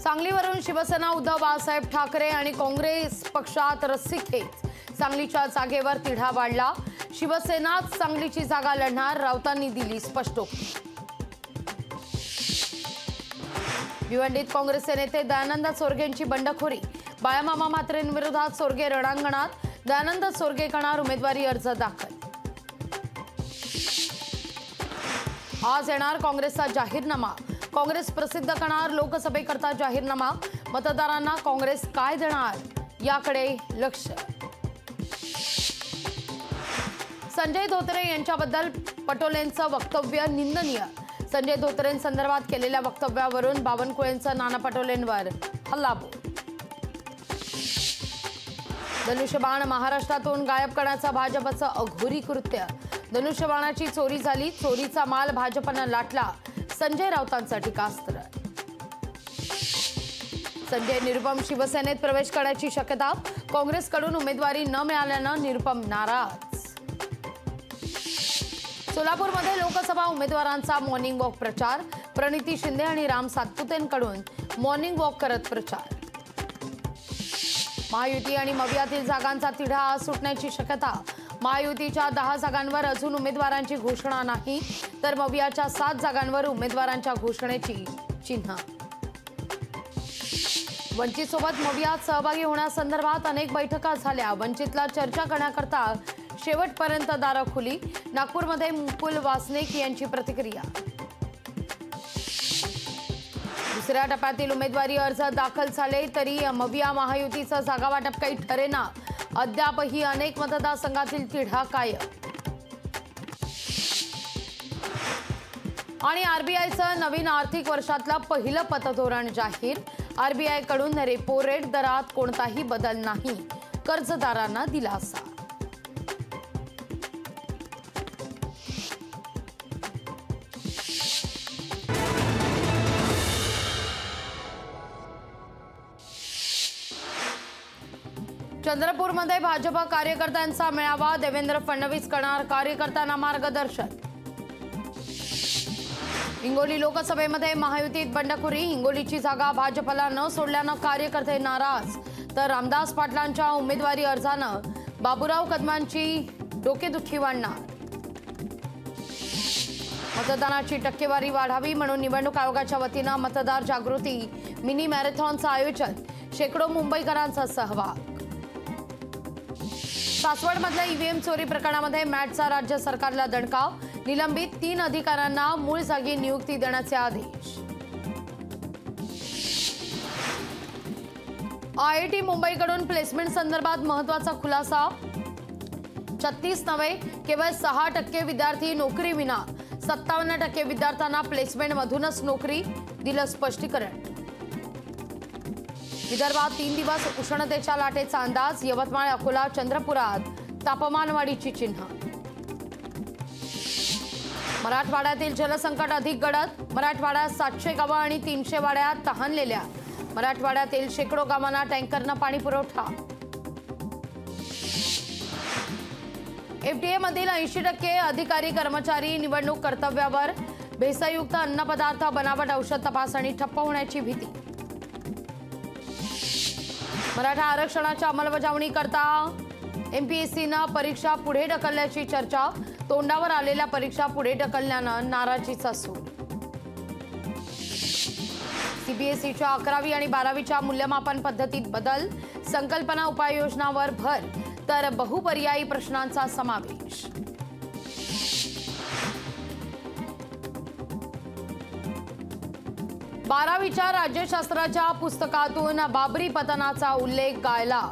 सांगलीवरून शिवसेना उद्धव बाळासाहेब ठाकरे आणि काँग्रेस पक्षात रस्सीखेच। सांगलीच्या जागेवर तिढा वाढला। शिवसेनाच सांगलीची जागा लढणार, राऊतांनी दिली स्पष्टोक्ती। भिवंडीत काँग्रेसचे नेते दयानंद सोरगेंची बंडखोरी। बाळामामा म्हात्रेंविरोधात सोरगे रणांगणात। दयानंद सोरगे करणार उमेदवारी अर्ज दाखल। आज येणार काँग्रेसचा जाहीरनामा। काँग्रेस प्रसिद्ध करणार लोकसभेकरता जाहीरनामा। मतदारांना काँग्रेस काय देणार याकडे लक्ष। संजय धोत्रे यांच्याबद्दल पटोलेंचं वक्तव्य निंदनीय। संजय धोत्रेंसंदर्भात केलेल्या वक्तव्यावरून बावनकुळेंचं नाना पटोलेंवर हल्लाबोल। धनुष्यबाण महाराष्ट्रातून गायब करण्याचं भाजपचं अघोरी कृत्य। धनुष्यबाणाची चोरी झाली, चोरीचा माल भाजपनं लाटला, संजय राऊतांचं टीकास्त्र। संजय निरुपम शिवसेनेत प्रवेश करण्याची शक्यता। काँग्रेसकडून उमेदवारी न मिळाल्यानं निरुपम नाराज। सोलापूरमध्ये लोकसभा उमेदवारांचा मॉर्निंग वॉक प्रचार। प्रणिती शिंदे आणि राम सातपुतेंकडून मॉर्निंग वॉक करत प्रचार। महायुती आणि मवियातील जागांचा तिढा आज सुटण्याची शक्यता। महायुतीच्या 10 जागांवर अजून उमेदवारांची घोषणा नाही, तर मवियाच्या 7 जागांवर उमेदवारांच्या घोषणेची चिन्ह। वंचितसोबत मवियात सहभागी होण्यासंदर्भात अनेक बैठका झाल्या। वंचितला चर्चा करण्याकरता शेवटपर्यंत दारं खुली। नागपूरमध्ये मुकुल वासनिक यांची प्रतिक्रिया। दुसऱ्या टप्प्यातील उमेदवारी अर्ज दाखल झाले तरी मविया महायुतीचं जागा वाटप काही ठरेना। अद्यापही अनेक मतदारसंघातील तिढा कायम। आणि आरबीआयचं नवीन आर्थिक वर्षातलं पहिलं पतधोरण जाहीर। आरबीआयकडून रेपो रेट दरात कोणताही बदल नाही, कर्जदारांना दिलासा। चंद्रपूरमध्ये भाजप कार्यकर्त्यांचा मेळावा। देवेंद्र फडणवीस करणार कार्यकर्त्यांना मार्गदर्शन। हिंगोली लोकसभेमध्ये महायुतीत बंडखोरी। हिंगोलीची जागा भाजपला न सोडल्यानं कार्यकर्ते नाराज, तर रामदास पाटलांच्या उमेदवारी अर्जानं बाबूराव कदमांची डोकेदुखी वाढणार। मतदानाची टक्केवारी वाढावी म्हणून निवडणूक आयोगाच्या वतीनं मतदार जागृती मिनी मॅरेथॉनचं आयोजन। शेकडो मुंबईकरांचा सहभाग। सासवडमधल्या ईव्हीएम चोरी प्रकरणामध्ये मॅटचा राज्य सरकारला दणका। निलंबित 3 अधिकाऱ्यांना मूळ जागी नियुक्ती देण्याचे आदेश। आयआयटी मुंबईकडून प्लेसमेंट संदर्भात महत्त्वाचा खुलासा। 36 नव्हे, केवळ 6% विद्यार्थी नोकरी विना। 57% विद्यार्थ्यांना प्लेसमेंटमधूनच नोकरी, दिलं स्पष्टीकरण। विदर्भात 3 दिवस उष्णतेच्या लाटेचा अंदाज। यवतमाळ, अकोला, चंद्रपुरात तापमानवाढीची चिन्ह। मराठवाड्यातील जलसंकट अधिक गडद। मराठवाड्यात 700 गावं आणि 300 वाड्यात तहानलेल्या। मराठवाड्यातील शेकडो गावांना टँकरनं पाणी पुरवठा। एफडीए मधील 80% अधिकारी कर्मचारी निवडणूक कर्तव्यावर। भेसळयुक्त अन्नपदार्थ, बनावट औषध तपासणी ठप्प होण्याची भीती। मराठा आरक्षणाच्या अंमलबजावणी करता एमपीएससीनं परीक्षा पुढे ढकलल्याची चर्चा। तोंडावर आलेल्या परीक्षा पुढे ढकलल्यानं नाराजीचा सूर। सीबीएसईच्या 11वी आणि 12वीच्या मूल्यमापन पद्धतीत बदल। संकल्पना उपाययोजनावर भर, तर बहुपर्यायी प्रश्नांचा समावेश। बारावीच्या राज्यशास्त्राच्या पुस्तकातून बाबरी पतनाचा उल्लेख गायला।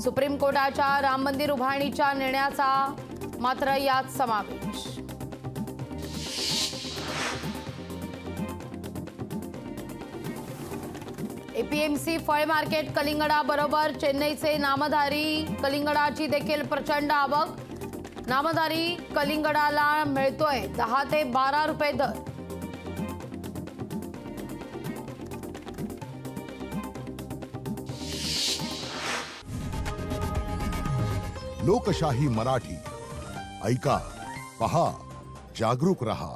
सुप्रीम कोर्टाच्या राम मंदिर उभारणीच्या निर्णयाचा मात्र यात समावेश। एपीएमसी फळ मार्केट कलिंगडाबरोबर चेन्नईचे नामधारी कलिंगडाची देखील प्रचंड आवक। नामधारी कलिंगडाला मिळतोय 10 ते 12 रुपये दर। लोकशाही मराठी ऐका, पहा, जागरूक रहा।